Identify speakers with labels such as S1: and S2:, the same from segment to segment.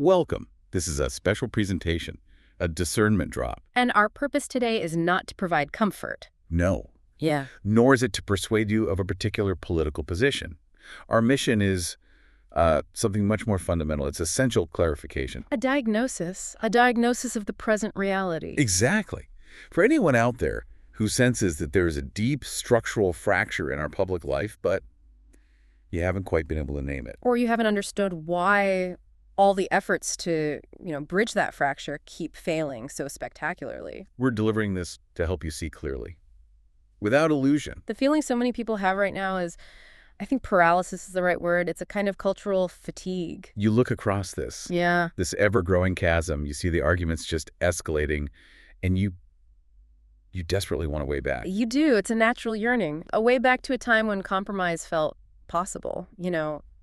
S1: Welcome. This is a special presentation, a discernment drop.
S2: And our purpose today is not to provide comfort.
S1: No,
S2: Yeah.
S1: nor is it to persuade you of a particular political position. Our mission is something much more fundamental. It's essential clarification.
S2: A diagnosis of the present reality.
S1: Exactly. For anyone out there who senses that there is a deep structural fracture in our public life, but you haven't quite been able to name it.
S2: Or you haven't understood why all the efforts to, bridge that fracture keep failing so spectacularly.
S1: We're delivering this to help you see clearly, without illusion.
S2: The feeling so many people have right now is, I think paralysis is the right word. It's a kind of cultural fatigue.
S1: You look across this ever-growing chasm, you see the arguments just escalating, and you desperately want a way back.
S2: You do. It's a natural yearning. A way back to a time when compromise felt possible,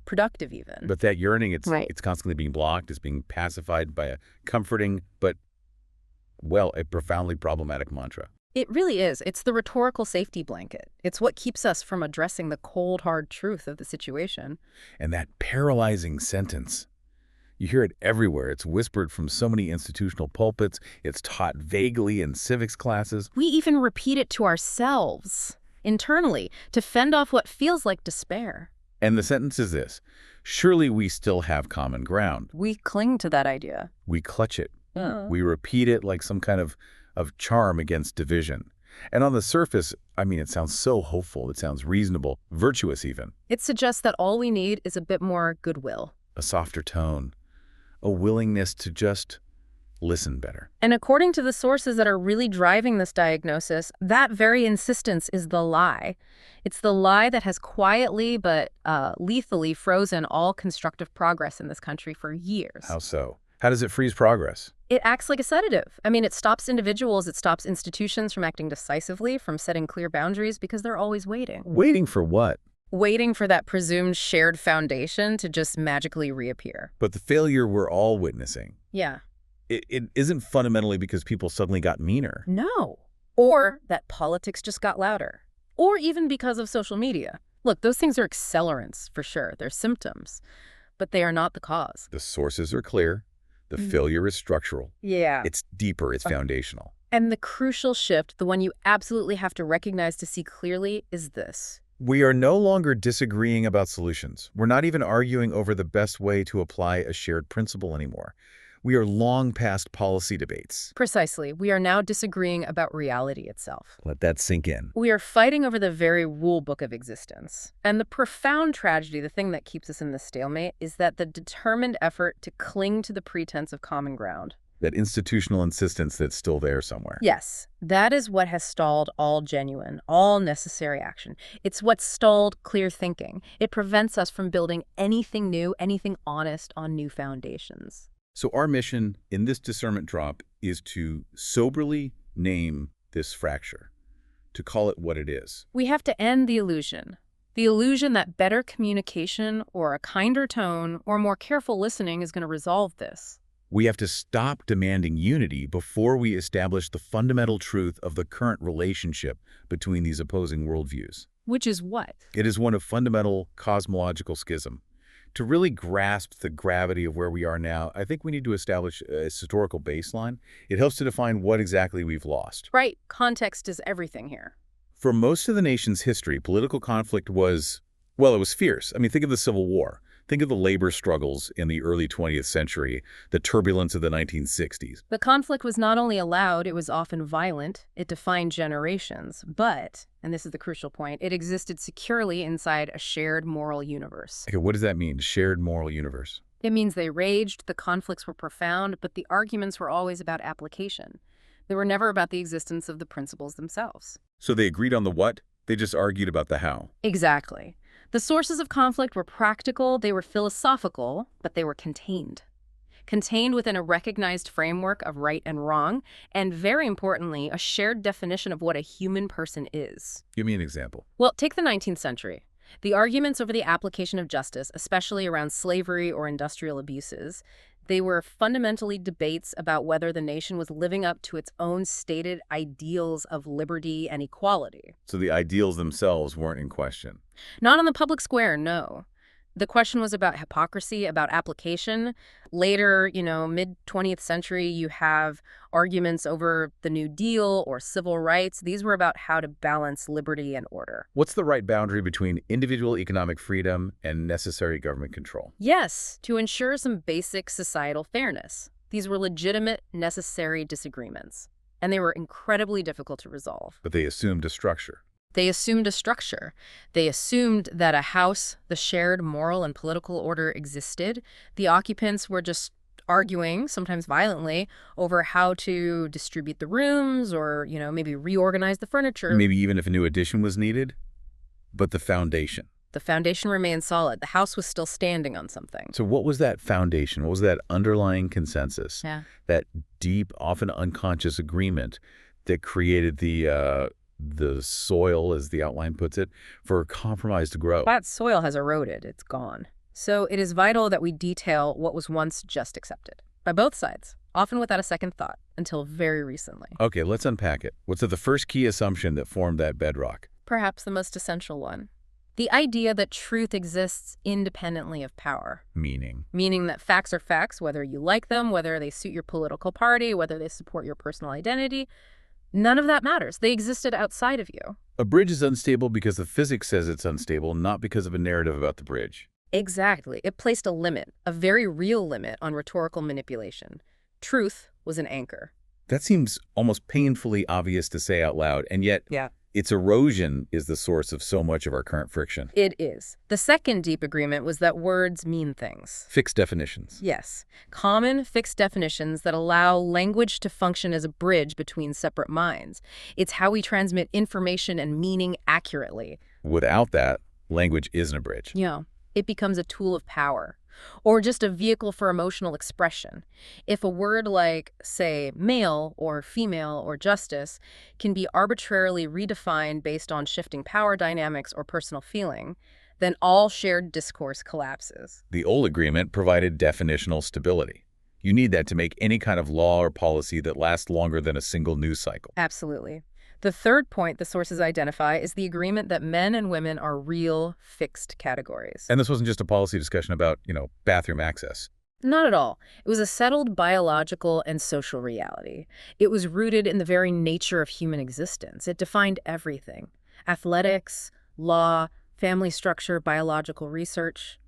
S2: productive even.
S1: But that yearning, it's
S2: Right.
S1: it's constantly being blocked, it's being pacified by a comforting but, well, a profoundly problematic mantra.
S2: It really is. It's the rhetorical safety blanket. It's what keeps us from addressing the cold, hard truth of the situation.
S1: And that paralyzing sentence, you hear it everywhere. It's whispered from so many institutional pulpits. It's taught vaguely in civics classes.
S2: We even repeat it to ourselves, internally, to fend off what feels like despair.
S1: And the sentence is this: surely we still have common ground.
S2: We cling to that idea.
S1: We clutch it.
S2: Yeah.
S1: We repeat it like some kind of charm against division. And on the surface, it sounds so hopeful. It sounds reasonable, virtuous even.
S2: It suggests that all we need is a bit more goodwill.
S1: A softer tone, a willingness to just listen better.
S2: And according to the sources that are really driving this diagnosis, that very insistence is the lie. It's the lie that has quietly but lethally frozen all constructive progress in this country for years.
S1: How so? How does it freeze progress?
S2: It acts like a sedative. It stops individuals, it stops institutions from acting decisively, from setting clear boundaries, because they're always waiting.
S1: Waiting for what?
S2: Waiting for that presumed shared foundation to just magically reappear.
S1: But the failure we're all witnessing,
S2: Yeah.
S1: it isn't fundamentally because people suddenly got meaner.
S2: No. Or that politics just got louder. Or even because of social media. Look, those things are accelerants, for sure. They're symptoms. But they are not the cause.
S1: The sources are clear. The failure is structural.
S2: Yeah.
S1: It's deeper. It's foundational.
S2: And the crucial shift, the one you absolutely have to recognize to see clearly, is this.
S1: We are no longer disagreeing about solutions. We're not even arguing over the best way to apply a shared principle anymore. We are long past policy debates.
S2: Precisely. We are now disagreeing about reality itself.
S1: Let that sink in.
S2: We are fighting over the very rule book of existence. And the profound tragedy, the thing that keeps us in this stalemate, is that the determined effort to cling to the pretense of common ground.
S1: That institutional insistence that's still there somewhere.
S2: Yes, that is what has stalled all genuine, all necessary action. It's what stalled clear thinking. It prevents us from building anything new, anything honest on new foundations.
S1: So our mission in this discernment drop is to soberly name this fracture, to call it what it is.
S2: We have to end the illusion that better communication or a kinder tone or more careful listening is going to resolve this.
S1: We have to stop demanding unity before we establish the fundamental truth of the current relationship between these opposing worldviews.
S2: Which is what?
S1: It is one of fundamental cosmological schism. To really grasp the gravity of where we are now, I think we need to establish a historical baseline. It helps to define what exactly we've lost.
S2: Right. Context is everything here.
S1: For most of the nation's history, political conflict was, well, it was fierce. Think of the Civil War. Think of the labor struggles in the early 20th century, the turbulence of the 1960s.
S2: The conflict was not only allowed, it was often violent. It defined generations. But, and this is the crucial point, it existed securely inside a shared moral universe.
S1: Okay, what does that mean, shared moral universe?
S2: It means they raged, the conflicts were profound, but the arguments were always about application. They were never about the existence of the principles themselves.
S1: So they agreed on the what? They just argued about the how.
S2: Exactly. The sources of conflict were practical, they were philosophical, but they were contained. Contained within a recognized framework of right and wrong, and very importantly, a shared definition of what a human person is.
S1: Give me an example.
S2: Well, take the 19th century. The arguments over the application of justice, especially around slavery or industrial abuses, they were fundamentally debates about whether the nation was living up to its own stated ideals of liberty and equality.
S1: So the ideals themselves weren't in question.
S2: Not on the public square, no. The question was about hypocrisy, about application. Later, mid-20th century, you have arguments over the New Deal or civil rights. These were about how to balance liberty and order.
S1: What's the right boundary between individual economic freedom and necessary government control?
S2: Yes, to ensure some basic societal fairness. These were legitimate, necessary disagreements, and they were incredibly difficult to resolve.
S1: But they assumed a structure.
S2: They assumed a structure. They assumed that a house, the shared moral and political order existed. The occupants were just arguing, sometimes violently, over how to distribute the rooms or, maybe reorganize the furniture.
S1: Maybe even if a new addition was needed. But the foundation.
S2: The foundation remained solid. The house was still standing on something.
S1: So what was that foundation? What was that underlying consensus?
S2: Yeah.
S1: That deep, often unconscious agreement that created the soil, as the outline puts it, for compromise to grow.
S2: That soil has eroded. It's gone. So it is vital that we detail what was once just accepted by both sides, often without a second thought, until very recently.
S1: Okay, let's unpack it. What's the first key assumption that formed that bedrock?
S2: Perhaps the most essential one. The idea that truth exists independently of power.
S1: Meaning
S2: Meaning that facts are facts, whether you like them, whether they suit your political party, whether they support your personal identity. None of that matters. They existed outside of you.
S1: a bridge is unstable because the physics says it's unstable, not because of a narrative about the bridge.
S2: Exactly. It placed a limit, a very real limit, on rhetorical manipulation. Truth was an anchor.
S1: That seems almost painfully obvious to say out loud, and yet
S2: Yeah.
S1: its erosion is the source of so much of our current friction.
S2: It is. The second deep agreement was that words mean things.
S1: Fixed definitions.
S2: Yes. Common, fixed definitions that allow language to function as a bridge between separate minds. It's how we transmit information and meaning accurately.
S1: Without that, language isn't a bridge.
S2: Yeah. It becomes a tool of power, or just a vehicle for emotional expression. If a word like, say, male or female or justice can be arbitrarily redefined based on shifting power dynamics or personal feeling, then all shared discourse collapses.
S1: The old agreement provided definitional stability. You need that to make any kind of law or policy that lasts longer than a single news cycle.
S2: Absolutely. The third point the sources identify is the agreement that men and women are real, fixed categories.
S1: And this wasn't just a policy discussion about, bathroom access.
S2: Not at all. It was a settled biological and social reality. It was rooted in the very nature of human existence. It defined everything: athletics, law, family structure, biological research,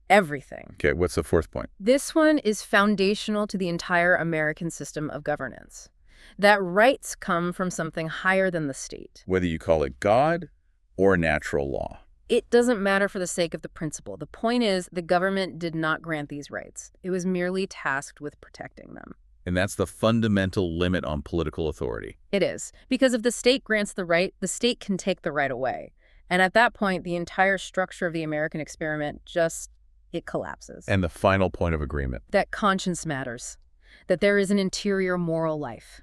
S2: everything.
S1: Okay, what's the fourth point?
S2: This one is foundational to the entire American system of governance. That rights come from something higher than the state.
S1: Whether you call it God or natural law.
S2: It doesn't matter for the sake of the principle. The point is, the government did not grant these rights. It was merely tasked with protecting them.
S1: And that's the fundamental limit on political authority.
S2: It is. Because if the state grants the right, the state can take the right away. And at that point, the entire structure of the American experiment it collapses.
S1: And the final point of agreement.
S2: That conscience matters. That there is an interior moral life.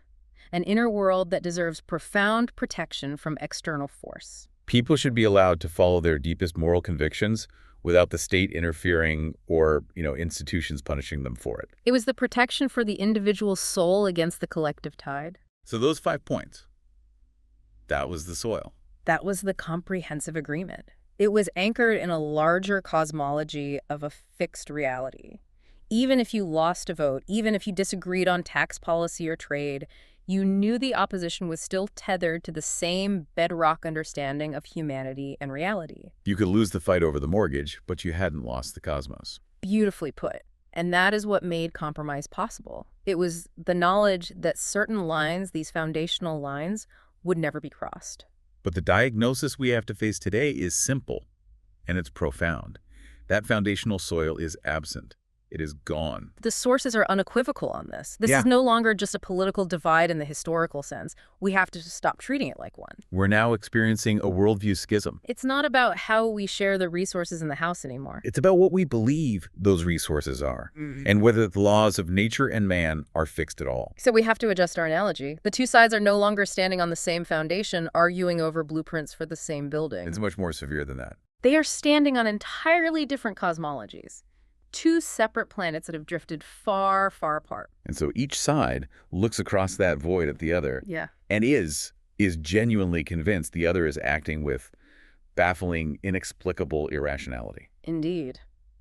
S2: An inner world that deserves profound protection from external force.
S1: People should be allowed to follow their deepest moral convictions without the state interfering or, institutions punishing them for it.
S2: It was the protection for the individual soul against the collective tide.
S1: So those 5 points, that was the soil.
S2: That was the comprehensive agreement. It was anchored in a larger cosmology of a fixed reality. Even if you lost a vote, even if you disagreed on tax policy or trade, you knew the opposition was still tethered to the same bedrock understanding of humanity and reality.
S1: You could lose the fight over the mortgage, but you hadn't lost the cosmos.
S2: Beautifully put. And that is what made compromise possible. It was the knowledge that certain lines, these foundational lines, would never be crossed.
S1: But the diagnosis we have to face today is simple, and it's profound. That foundational soil is absent. It is gone.
S2: The sources are unequivocal on this. This
S1: Yeah.
S2: is no longer just a political divide in the historical sense. We have to stop treating it like one.
S1: We're now experiencing a worldview schism.
S2: It's not about how we share the resources in the house anymore.
S1: It's about what we believe those resources are, and whether the laws of nature and man are fixed at all.
S2: So we have to adjust our analogy. The two sides are no longer standing on the same foundation, arguing over blueprints for the same building.
S1: It's much more severe than that.
S2: They are standing on entirely different cosmologies. Two separate planets that have drifted far, far apart.
S1: And so each side looks across that void at the other
S2: Yeah.
S1: and is genuinely convinced the other is acting with baffling, inexplicable irrationality.
S2: Indeed.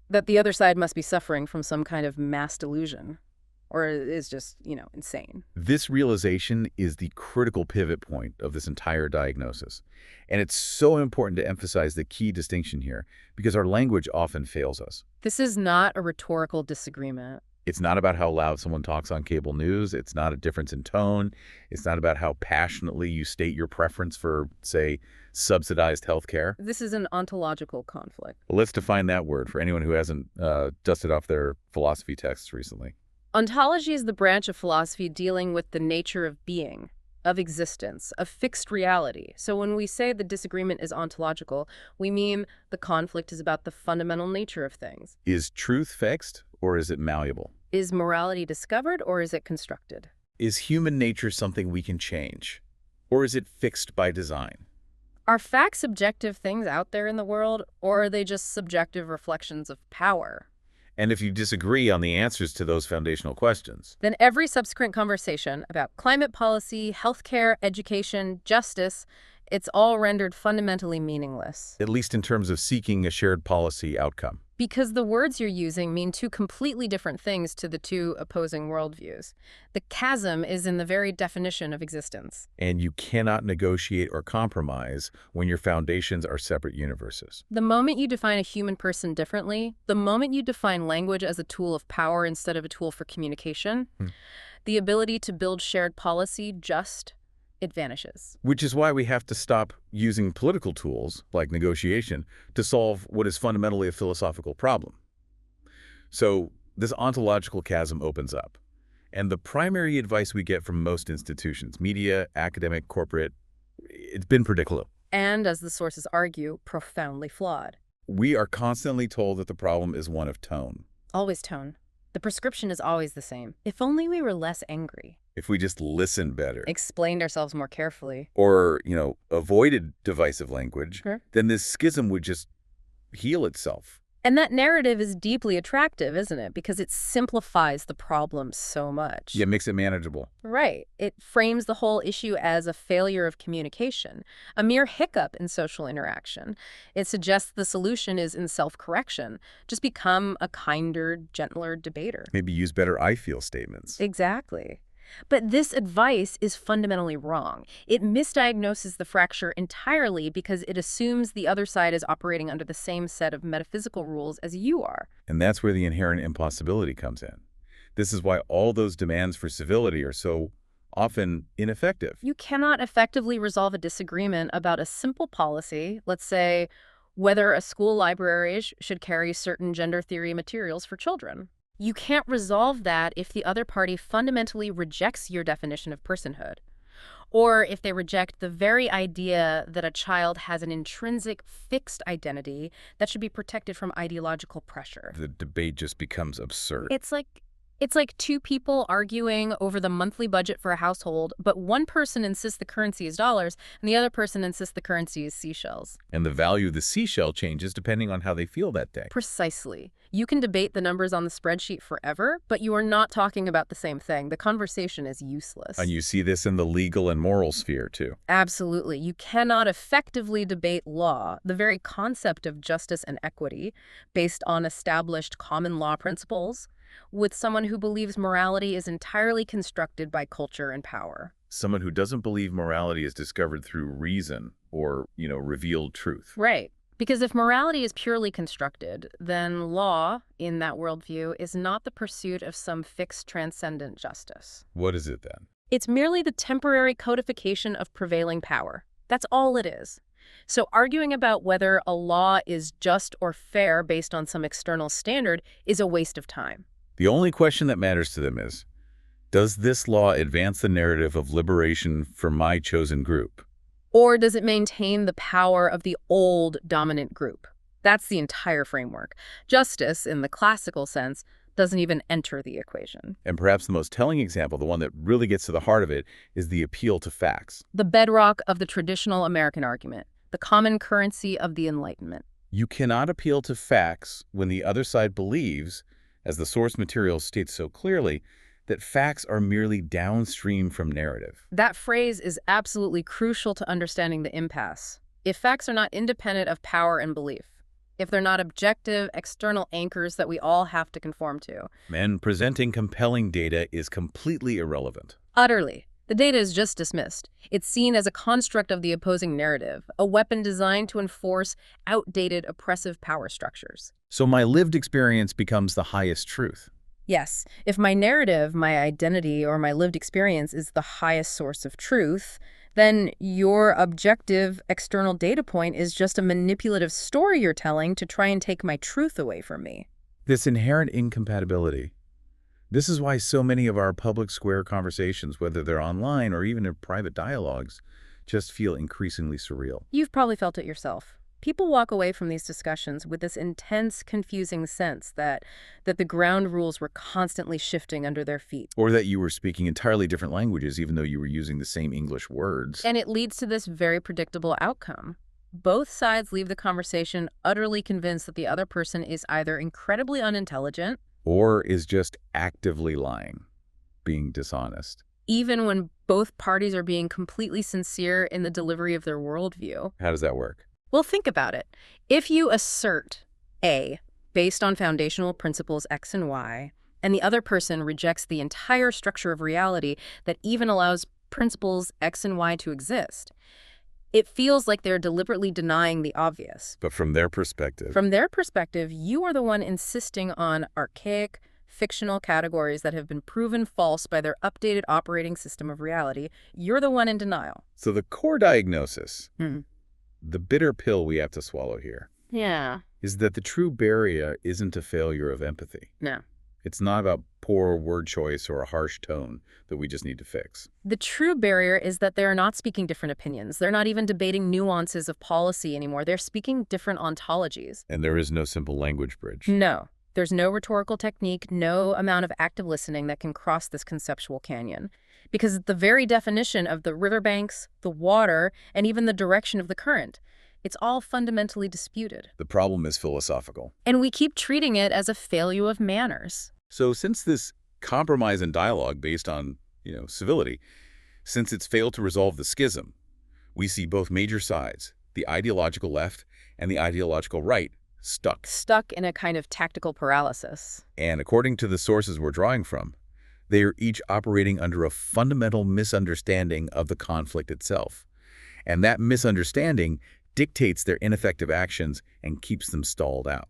S2: That the other side must be suffering from some kind of mass delusion. Or is just, insane.
S1: This realization is the critical pivot point of this entire diagnosis. And it's so important to emphasize the key distinction here because our language often fails us.
S2: This is not a rhetorical disagreement.
S1: It's not about how loud someone talks on cable news. It's not a difference in tone. It's not about how passionately you state your preference for, say, subsidized healthcare.
S2: This is an ontological conflict.
S1: Well, let's define that word for anyone who hasn't dusted off their philosophy texts recently.
S2: Ontology is the branch of philosophy dealing with the nature of being, of existence, of fixed reality. So when we say the disagreement is ontological, we mean the conflict is about the fundamental nature of things.
S1: Is truth fixed or is it malleable?
S2: Is morality discovered or is it constructed?
S1: Is human nature something we can change or is it fixed by design?
S2: Are facts objective things out there in the world, or are they just subjective reflections of power?
S1: And if you disagree on the answers to those foundational questions,
S2: then every subsequent conversation about climate policy, healthcare, education, justice, it's all rendered fundamentally meaningless.
S1: at least in terms of seeking a shared policy outcome.
S2: Because the words you're using mean two completely different things to the two opposing worldviews. The chasm is in the very definition of existence.
S1: And you cannot negotiate or compromise when your foundations are separate universes.
S2: The moment you define a human person differently, the moment you define language as a tool of power instead of a tool for communication, the ability to build shared policy it vanishes.
S1: Which is why we have to stop using political tools, like negotiation, to solve what is fundamentally a philosophical problem. So this ontological chasm opens up. And the primary advice we get from most institutions, media, academic, corporate, it's been predictable.
S2: And, as the sources argue, profoundly flawed.
S1: We are constantly told that the problem is one of tone.
S2: Always tone. The prescription is always the same. If only we were less angry.
S1: If we just listen better.
S2: Explained ourselves more carefully.
S1: Or, avoided divisive language,
S2: Sure.
S1: then this schism would just heal itself.
S2: And that narrative is deeply attractive, isn't it? Because it simplifies the problem so much.
S1: Yeah, makes it manageable.
S2: Right. It frames the whole issue as a failure of communication, a mere hiccup in social interaction. It suggests the solution is in self-correction. Just become a kinder, gentler debater.
S1: Maybe use better I feel statements.
S2: Exactly. But this advice is fundamentally wrong. It misdiagnoses the fracture entirely because it assumes the other side is operating under the same set of metaphysical rules as you are.
S1: And that's where the inherent impossibility comes in. This is why all those demands for civility are so often ineffective.
S2: You cannot effectively resolve a disagreement about a simple policy, let's say whether a school library should carry certain gender theory materials for children. You can't resolve that if the other party fundamentally rejects your definition of personhood, or if they reject the very idea that a child has an intrinsic fixed identity that should be protected from ideological pressure.
S1: The debate just becomes absurd.
S2: It's like two people arguing over the monthly budget for a household, but one person insists the currency is dollars and the other person insists the currency is seashells.
S1: And the value of the seashell changes depending on how they feel that day.
S2: Precisely. You can debate the numbers on the spreadsheet forever, but you are not talking about the same thing. The conversation is useless.
S1: And you see this in the legal and moral sphere, too.
S2: Absolutely. You cannot effectively debate law, the very concept of justice and equity, based on established common law principles, with someone who believes morality is entirely constructed by culture and power.
S1: Someone who doesn't believe morality is discovered through reason or, revealed truth.
S2: Right. Because if morality is purely constructed, then law, in that worldview, is not the pursuit of some fixed transcendent justice.
S1: What is it then?
S2: It's merely the temporary codification of prevailing power. That's all it is. So arguing about whether a law is just or fair based on some external standard is a waste of time.
S1: The only question that matters to them is, does this law advance the narrative of liberation for my chosen group?
S2: Or does it maintain the power of the old dominant group? That's the entire framework. Justice, in the classical sense, doesn't even enter the equation.
S1: And perhaps the most telling example, the one that really gets to the heart of it, is the appeal to facts.
S2: The bedrock of the traditional American argument, the common currency of the Enlightenment.
S1: You cannot appeal to facts when the other side believes, as the source material states so clearly, that facts are merely downstream from narrative.
S2: That phrase is absolutely crucial to understanding the impasse. If facts are not independent of power and belief, if they're not objective, external anchors that we all have to conform to.
S1: And presenting compelling data is completely irrelevant.
S2: Utterly. The data is just dismissed. It's seen as a construct of the opposing narrative, a weapon designed to enforce outdated, oppressive power structures.
S1: So my lived experience becomes the highest truth.
S2: Yes, if my narrative, my identity, or my lived experience is the highest source of truth, then your objective external data point is just a manipulative story you're telling to try and take my truth away from me.
S1: This inherent incompatibility. This is why so many of our public square conversations, whether they're online or even in private dialogues, just feel increasingly surreal.
S2: You've probably felt it yourself. People walk away from these discussions with this intense, confusing sense that the ground rules were constantly shifting under their feet.
S1: Or that you were speaking entirely different languages even though you were using the same English words.
S2: And it leads to this very predictable outcome. Both sides leave the conversation utterly convinced that the other person is either incredibly unintelligent
S1: Or is just actively lying, being dishonest.
S2: even when both parties are being completely sincere in the delivery of their worldview.
S1: How does that work?
S2: Well, think about it. If you assert A, based on foundational principles X and Y, and the other person rejects the entire structure of reality that even allows principles X and Y to exist, it feels like they're deliberately denying the obvious.
S1: But from their perspective.
S2: From their perspective, you are the one insisting on archaic, fictional categories that have been proven false by their updated operating system of reality. You're the one in denial.
S1: So the core diagnosis, the bitter pill we have to swallow here,
S2: Yeah.
S1: is that the true barrier isn't a failure of empathy.
S2: No.
S1: It's not about poor word choice or a harsh tone that we just need to fix.
S2: The true barrier is that they're not speaking different opinions. They're not even debating nuances of policy anymore. They're speaking different ontologies.
S1: And there is no simple language bridge.
S2: No. There's no rhetorical technique, no amount of active listening that can cross this conceptual canyon. Because the very definition of the riverbanks, the water, and even the direction of the current, it's all fundamentally disputed.
S1: The problem is philosophical.
S2: And we keep treating it as a failure of manners.
S1: So since this compromise and dialogue based on, civility, since it's failed to resolve the schism, we see both major sides, the ideological left and the ideological right, stuck.
S2: Stuck in a kind of tactical paralysis.
S1: And according to the sources we're drawing from, they are each operating under a fundamental misunderstanding of the conflict itself. And that misunderstanding dictates their ineffective actions and keeps them stalled out.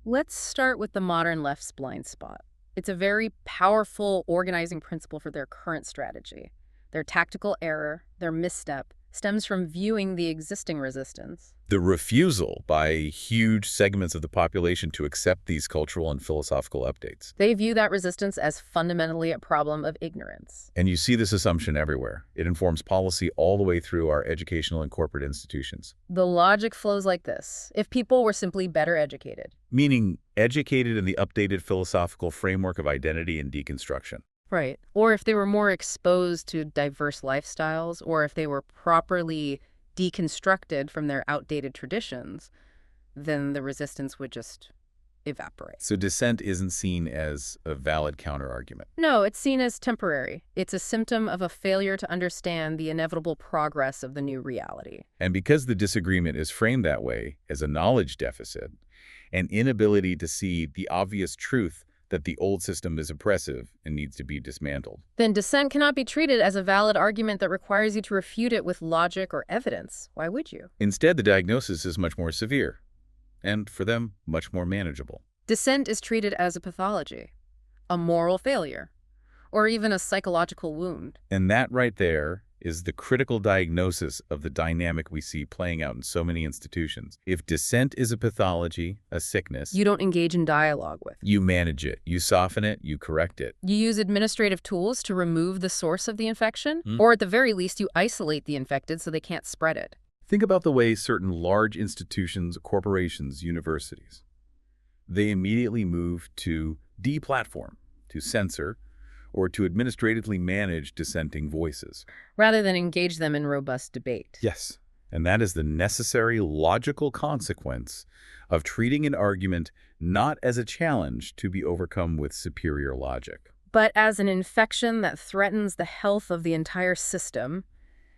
S2: Let's start with the modern left's blind spot. It's a very powerful organizing principle for their current strategy. Their tactical error, their misstep, stems from viewing the existing resistance.
S1: The refusal by huge segments of the population to accept these cultural and philosophical updates.
S2: They view that resistance as fundamentally a problem of ignorance.
S1: And you see this assumption everywhere. It informs policy all the way through our educational and corporate institutions.
S2: The logic flows like this. If people were simply better educated.
S1: Meaning educated in the updated philosophical framework of identity and deconstruction.
S2: Right. Or if they were more exposed to diverse lifestyles, or if they were properly deconstructed from their outdated traditions, then the resistance would just evaporate.
S1: So dissent isn't seen as a valid counterargument.
S2: No, it's seen as temporary. It's a symptom of a failure to understand the inevitable progress of the new reality.
S1: And because the disagreement is framed that way, as a knowledge deficit, an inability to see the obvious truth that the old system is oppressive and needs to be dismantled.
S2: Then dissent cannot be treated as a valid argument that requires you to refute it with logic or evidence. Why would you?
S1: Instead, the diagnosis is much more severe, and for them, much more manageable.
S2: Dissent is treated as a pathology, a moral failure, or even a psychological wound.
S1: And that right there is the critical diagnosis of the dynamic we see playing out in so many institutions. If dissent is a pathology, a sickness,
S2: You don't engage in dialogue with.
S1: you manage it, you soften it, you correct it.
S2: You use administrative tools to remove the source of the infection, or at the very least, you isolate the infected so they can't spread it.
S1: Think about the way certain large institutions, corporations, universities, they immediately move to deplatform, to censor, or to administratively manage dissenting voices.
S2: Rather than engage them in robust debate.
S1: Yes, and that is the necessary logical consequence of treating an argument not as a challenge to be overcome with superior logic,
S2: But as an infection that threatens the health of the entire system,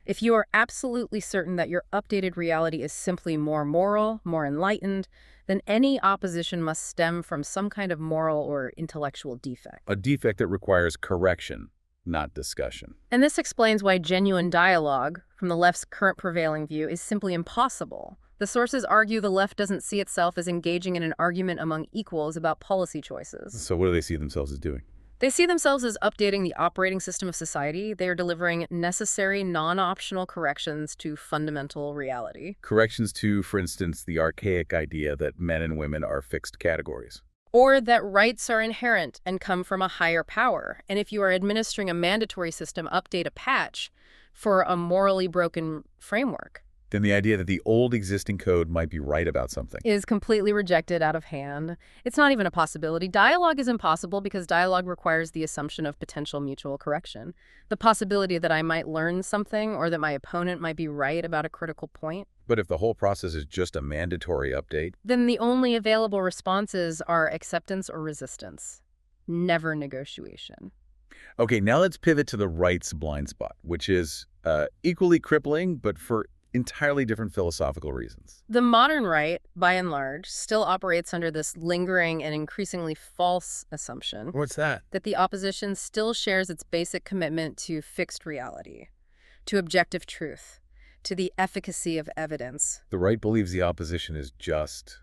S2: If you are absolutely certain that your updated reality is simply more moral, more enlightened, then any opposition must stem from some kind of moral or intellectual defect.
S1: A defect that requires correction, not discussion.
S2: And this explains why genuine dialogue, from the left's current prevailing view, is simply impossible. The sources argue the left doesn't see itself as engaging in an argument among equals about policy choices.
S1: So what do they see themselves as doing?
S2: They see themselves as updating the operating system of society. They are delivering necessary, non-optional corrections to fundamental reality.
S1: Corrections to, for instance, the archaic idea that men and women are fixed categories.
S2: Or that rights are inherent and come from a higher power. And if you are administering a mandatory system, update a patch for a morally broken framework.
S1: Then the idea that the old existing code might be right about something
S2: Is completely rejected out of hand. It's not even a possibility. Dialogue is impossible because dialogue requires the assumption of potential mutual correction. The possibility that I might learn something or that my opponent might be right about a critical point.
S1: But if the whole process is just a mandatory update,
S2: Then the only available responses are acceptance or resistance. Never negotiation.
S1: okay, now let's pivot to the right's blind spot, which is equally crippling, but for entirely different philosophical reasons.
S2: The modern right, by and large, still operates under this lingering and increasingly false assumption
S1: What's that?
S2: that the opposition still shares its basic commitment to fixed reality, to objective truth, to the efficacy of evidence.
S1: The right believes the opposition is just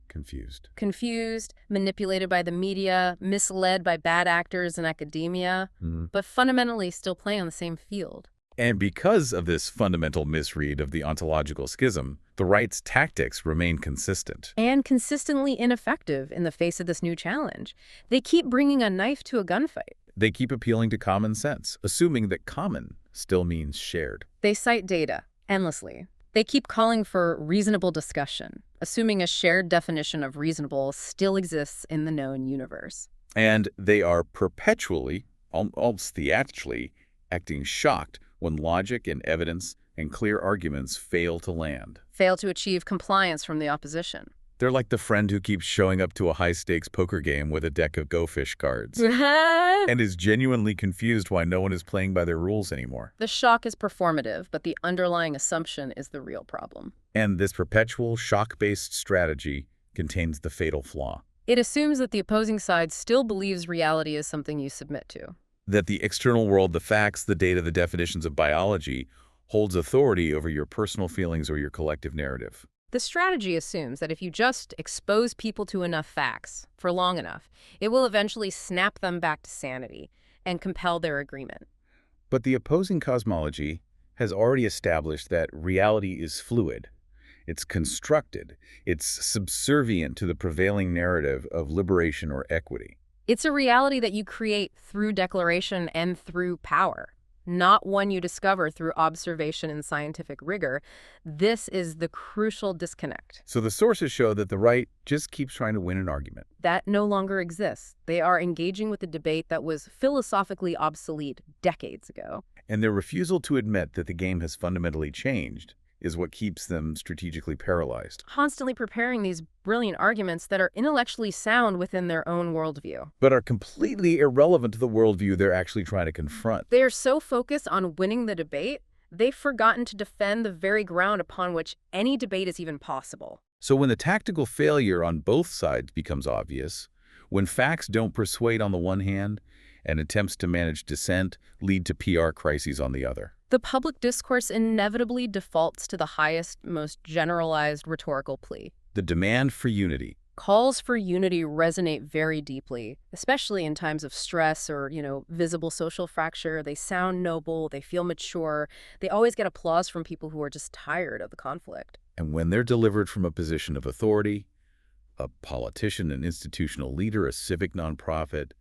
S1: confused.
S2: Confused, manipulated by the media, misled by bad actors in academia, but fundamentally still play on the same field.
S1: And because of this fundamental misread of the ontological schism, the right's tactics remain consistent.
S2: And consistently ineffective in the face of this new challenge. They keep bringing a knife to a gunfight.
S1: They keep appealing to common sense, assuming that common still means shared.
S2: They cite data endlessly. They keep calling for reasonable discussion, assuming a shared definition of reasonable still exists in the known universe.
S1: And they are perpetually, almost theatrically, acting shocked when logic and evidence and clear arguments fail to land.
S2: Fail to achieve compliance from the opposition.
S1: They're like the friend who keeps showing up to a high-stakes poker game with a deck of Go Fish cards
S2: The
S1: and is genuinely confused why no one is playing by their rules anymore.
S2: shock is performative, but the underlying assumption is the real problem.
S1: And this perpetual shock-based strategy contains the fatal flaw.
S2: It assumes that the opposing side still believes reality is something you submit to.
S1: That the external world, the facts, the data, the definitions of biology, holds authority over your personal feelings or your collective narrative.
S2: The strategy assumes that if you just expose people to enough facts for long enough, it will eventually snap them back to sanity and compel their agreement.
S1: But the opposing cosmology has already established that reality is fluid. It's constructed. It's subservient to the prevailing narrative of liberation or equity.
S2: It's a reality that you create through declaration and through power, not one you discover through observation and scientific rigor. This is the crucial disconnect.
S1: So the sources show that the right just keeps trying to win an argument.
S2: That no longer exists. They are engaging with a debate that was philosophically obsolete decades ago.
S1: And their refusal to admit that the game has fundamentally changed is what keeps them strategically paralyzed.
S2: Constantly preparing these brilliant arguments that are intellectually sound within their own worldview.
S1: But are completely irrelevant to the worldview they're actually trying to confront.
S2: They are so focused on winning the debate, they've forgotten to defend the very ground upon which any debate is even possible.
S1: So when the tactical failure on both sides becomes obvious, when facts don't persuade on the one hand, and attempts to manage dissent lead to PR crises on the other,
S2: the public discourse inevitably defaults to the highest, most generalized rhetorical plea.
S1: the demand for unity.
S2: Calls for unity resonate very deeply, especially in times of stress or, visible social fracture. They sound noble, they feel mature, they always get applause from people who are just tired of the conflict.
S1: And when they're delivered from a position of authority, a politician, an institutional leader, a civic nonprofit,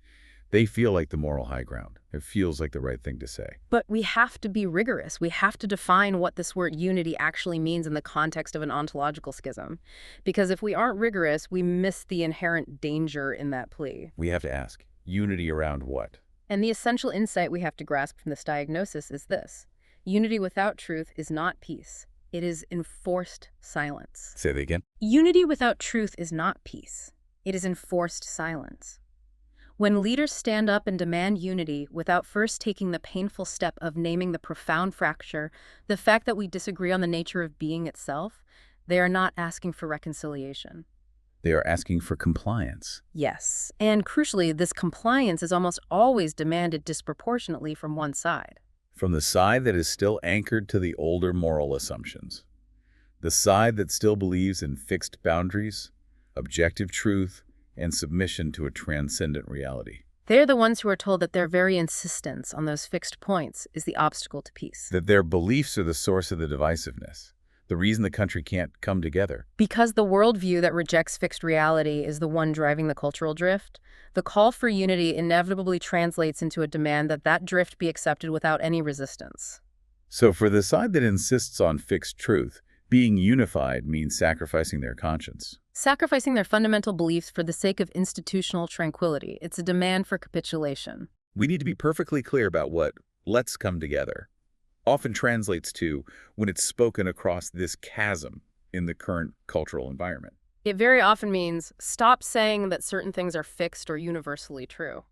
S1: they feel like the moral high ground. It feels like the right thing to say.
S2: But we have to be rigorous. We have to define what this word unity actually means in the context of an ontological schism. Because if we aren't rigorous, we miss the inherent danger in that plea.
S1: We have to ask, unity around what?
S2: And the essential insight we have to grasp from this diagnosis is this: unity without truth is not peace. It is enforced silence.
S1: Say that again.
S2: Unity without truth is not peace. It is enforced silence. When leaders stand up and demand unity without first taking the painful step of naming the profound fracture, the fact that we disagree on the nature of being itself, they are not asking for reconciliation.
S1: They are asking for compliance.
S2: Yes, and crucially, this compliance is almost always demanded disproportionately from one side.
S1: From the side that is still anchored to the older moral assumptions. The side that still believes in fixed boundaries, objective truth, and submission to a transcendent reality.
S2: They're the ones who are told that their very insistence on those fixed points is the obstacle to peace.
S1: That their beliefs are the source of the divisiveness, the reason the country can't come together.
S2: Because the worldview that rejects fixed reality is the one driving the cultural drift, the call for unity inevitably translates into a demand that that drift be accepted without any resistance.
S1: So for the side that insists on fixed truth, being unified means sacrificing their conscience.
S2: Sacrificing their fundamental beliefs for the sake of institutional tranquility. It's a demand for capitulation.
S1: We need to be perfectly clear about what "let's come together" often translates to when it's spoken across this chasm in the current cultural environment.
S2: It very often means stop saying that certain things are fixed or universally true.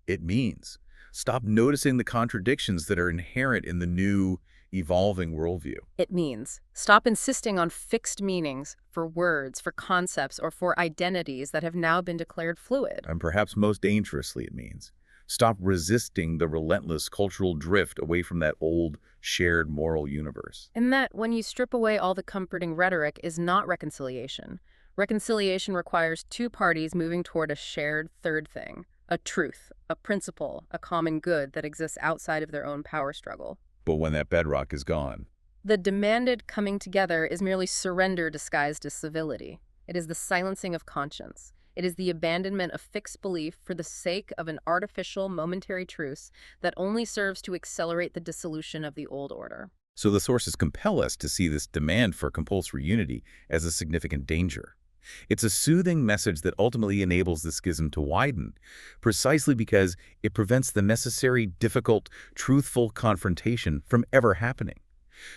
S1: It means stop noticing the contradictions that are inherent in the new, evolving worldview.
S2: It means stop insisting on fixed meanings for words, for concepts, or for identities that have now been declared fluid.
S1: And perhaps most dangerously, it means stop resisting the relentless cultural drift away from that old, shared moral universe.
S2: And that when you strip away all the comforting rhetoric is not reconciliation. Reconciliation requires two parties moving toward a shared third thing, a truth, a principle, a common good that exists outside of their own power struggle.
S1: But when that bedrock is gone,
S2: the demanded coming together is merely surrender disguised as civility. It is the silencing of conscience. It is the abandonment of fixed belief for the sake of an artificial momentary truce that only serves to accelerate the dissolution of the old order.
S1: So the sources compel us to see this demand for compulsory unity as a significant danger. It's a soothing message that ultimately enables the schism to widen, precisely because it prevents the necessary, difficult, truthful confrontation from ever happening.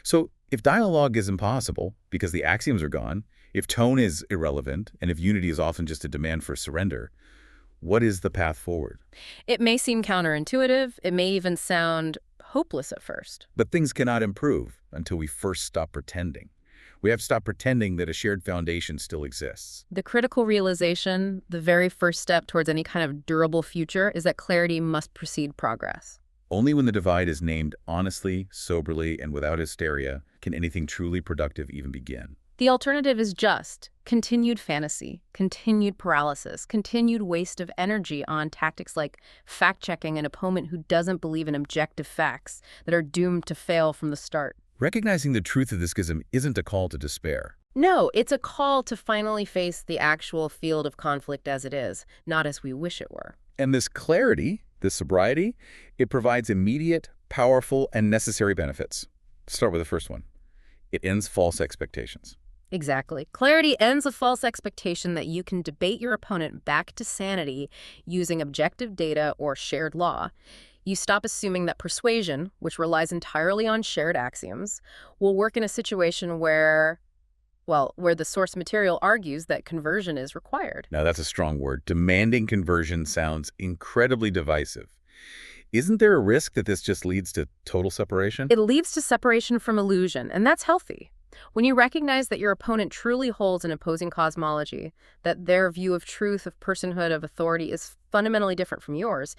S1: So if dialogue is impossible because the axioms are gone, if tone is irrelevant, and if unity is often just a demand for surrender, what is the path forward?
S2: It may seem counterintuitive. It may even sound hopeless at first.
S1: But things cannot improve until we first stop pretending. We have to stop pretending that a shared foundation still exists.
S2: The critical realization, the very first step towards any kind of durable future, is that clarity must precede progress.
S1: Only when the divide is named honestly, soberly, and without hysteria can anything truly productive even begin.
S2: The alternative is just continued fantasy, continued paralysis, continued waste of energy on tactics like fact-checking an opponent who doesn't believe in objective facts that are doomed to fail from the start.
S1: Recognizing the truth of this schism isn't a call to despair.
S2: No, it's a call to finally face the actual field of conflict as it is, not as we wish it were.
S1: And this clarity, this sobriety, it provides immediate, powerful, and necessary benefits. Let's start with the first one. It ends false expectations.
S2: Exactly. Clarity ends a false expectation that you can debate your opponent back to sanity using objective data or shared law. You stop assuming that persuasion, which relies entirely on shared axioms, will work in a situation where the source material argues that conversion is required.
S1: Now that's a strong word. Demanding conversion sounds incredibly divisive. Isn't there a risk that this just leads to total separation?
S2: It leads to separation from illusion, and that's healthy. When you recognize that your opponent truly holds an opposing cosmology, that their view of truth, of personhood, of authority is fundamentally different from yours,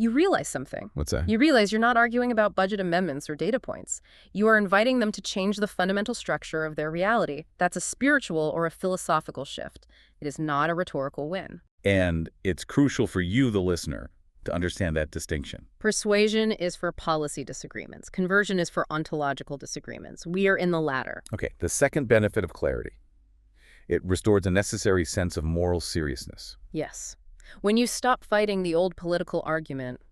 S2: you realize something.
S1: What's that?
S2: You realize you're not arguing about budget amendments or data points. You are inviting them to change the fundamental structure of their reality. That's a spiritual or a philosophical shift. It is not a rhetorical win.
S1: And it's crucial for you, the listener, to understand that distinction.
S2: Persuasion is for policy disagreements. Conversion is for ontological disagreements. We are in the latter.
S1: Okay, the second benefit of clarity. It restores a necessary sense of moral seriousness.
S2: Yes. When you stop fighting the old political argument,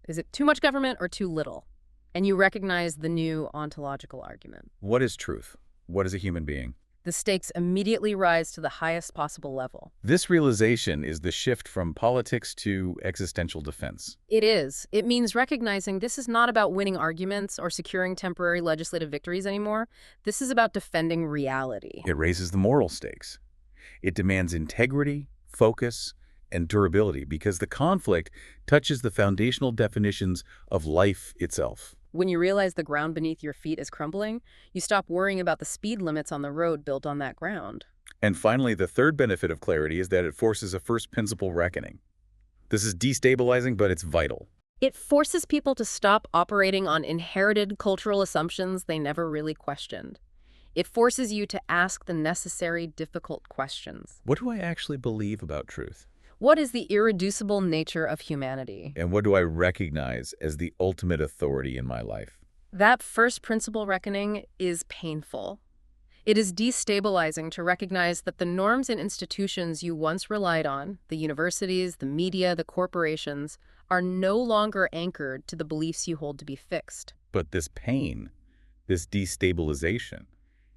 S2: is it too much government or too little? And you recognize the new ontological argument.
S1: What is truth? What is a human being?
S2: The stakes immediately rise to the highest possible level.
S1: This realization is the shift from politics to existential defense.
S2: It is. It means recognizing this is not about winning arguments or securing temporary legislative victories anymore. This is about defending reality.
S1: It raises the moral stakes. It demands integrity, focus, and durability because the conflict touches the foundational definitions of life itself.
S2: When you realize the ground beneath your feet is crumbling, you stop worrying about the speed limits on the road built on that ground.
S1: And finally, the third benefit of clarity is that it forces a first principle reckoning. This is destabilizing, but it's vital.
S2: It forces people to stop operating on inherited cultural assumptions they never really questioned. It forces you to ask the necessary, difficult questions.
S1: What do I actually believe about truth?
S2: What is the irreducible nature of humanity?
S1: And what do I recognize as the ultimate authority in my life?
S2: That first principle reckoning is painful. It is destabilizing to recognize that the norms and institutions you once relied on, the universities, the media, the corporations, are no longer anchored to the beliefs you hold to be fixed.
S1: But this pain, this destabilization,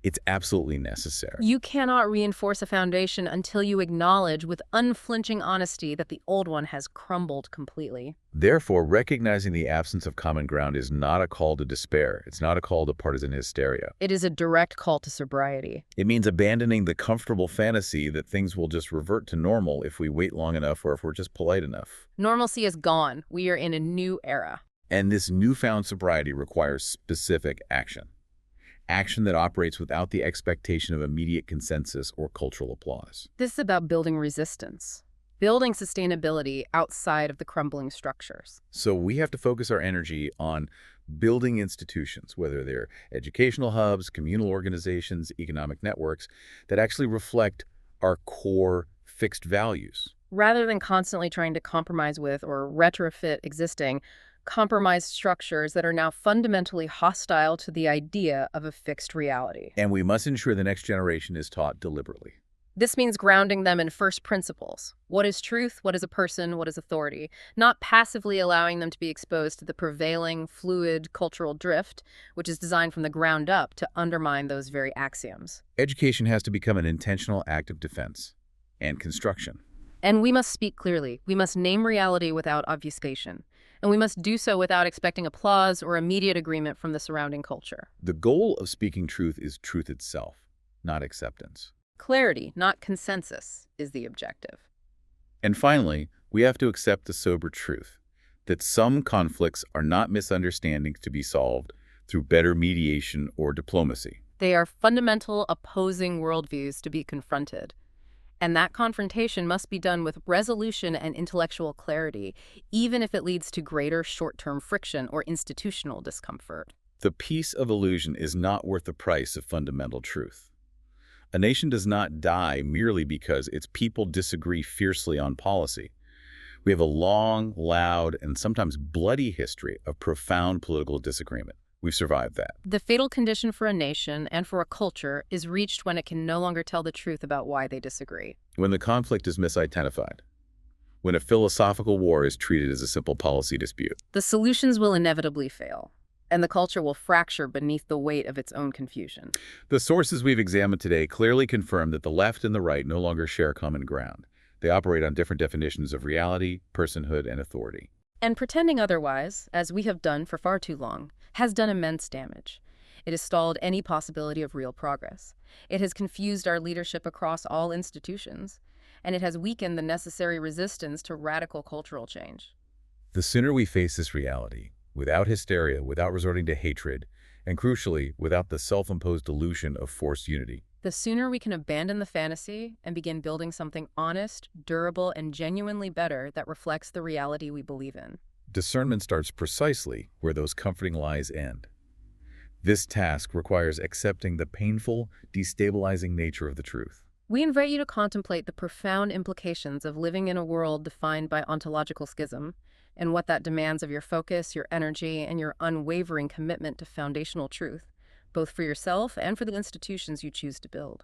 S1: it's absolutely necessary.
S2: You cannot reinforce a foundation until you acknowledge with unflinching honesty that the old one has crumbled completely.
S1: Therefore, recognizing the absence of common ground is not a call to despair. It's not a call to partisan hysteria.
S2: It is a direct call to sobriety.
S1: It means abandoning the comfortable fantasy that things will just revert to normal if we wait long enough or if we're just polite enough.
S2: Normalcy is gone. We are in a new era.
S1: And this newfound sobriety requires specific action. Action that operates without the expectation of immediate consensus or cultural applause.
S2: This is about building resistance, building sustainability outside of the crumbling structures.
S1: So we have to focus our energy on building institutions, whether they're educational hubs, communal organizations, economic networks, that actually reflect our core fixed values.
S2: Rather than constantly trying to compromise with or retrofit existing, compromised structures that are now fundamentally hostile to the idea of a fixed reality.
S1: And we must ensure the next generation is taught deliberately.
S2: This means grounding them in first principles. What is truth? What is a person? What is authority? Not passively allowing them to be exposed to the prevailing, fluid cultural drift, which is designed from the ground up to undermine those very axioms.
S1: Education has to become an intentional act of defense and construction.
S2: And we must speak clearly. We must name reality without obfuscation. And we must do so without expecting applause or immediate agreement from the surrounding culture.
S1: The goal of speaking truth is truth itself, not acceptance.
S2: Clarity, not consensus, is the objective.
S1: And finally, we have to accept the sober truth that some conflicts are not misunderstandings to be solved through better mediation or diplomacy.
S2: They are fundamental opposing worldviews to be confronted. And that confrontation must be done with resolution and intellectual clarity, even if it leads to greater short-term friction or institutional discomfort.
S1: The peace of illusion is not worth the price of fundamental truth. A nation does not die merely because its people disagree fiercely on policy. We have a long, loud, and sometimes bloody history of profound political disagreement. We've survived that.
S2: The fatal condition for a nation and for a culture is reached when it can no longer tell the truth about why they disagree.
S1: When the conflict is misidentified. When a philosophical war is treated as a simple policy dispute.
S2: The solutions will inevitably fail, and the culture will fracture beneath the weight of its own confusion.
S1: The sources we've examined today clearly confirm that the left and the right no longer share common ground. They operate on different definitions of reality, personhood, and authority.
S2: And pretending otherwise, as we have done for far too long, has done immense damage. It has stalled any possibility of real progress. It has confused our leadership across all institutions, and it has weakened the necessary resistance to radical cultural change.
S1: The sooner we face this reality, without hysteria, without resorting to hatred, and crucially, without the self-imposed delusion of forced unity,
S2: the sooner we can abandon the fantasy and begin building something honest, durable, and genuinely better that reflects the reality we believe in.
S1: Discernment starts precisely where those comforting lies end. This task requires accepting the painful, destabilizing nature of the truth.
S2: We invite you to contemplate the profound implications of living in a world defined by ontological schism, and what that demands of your focus, your energy, and your unwavering commitment to foundational truth, both for yourself and for the institutions you choose to build.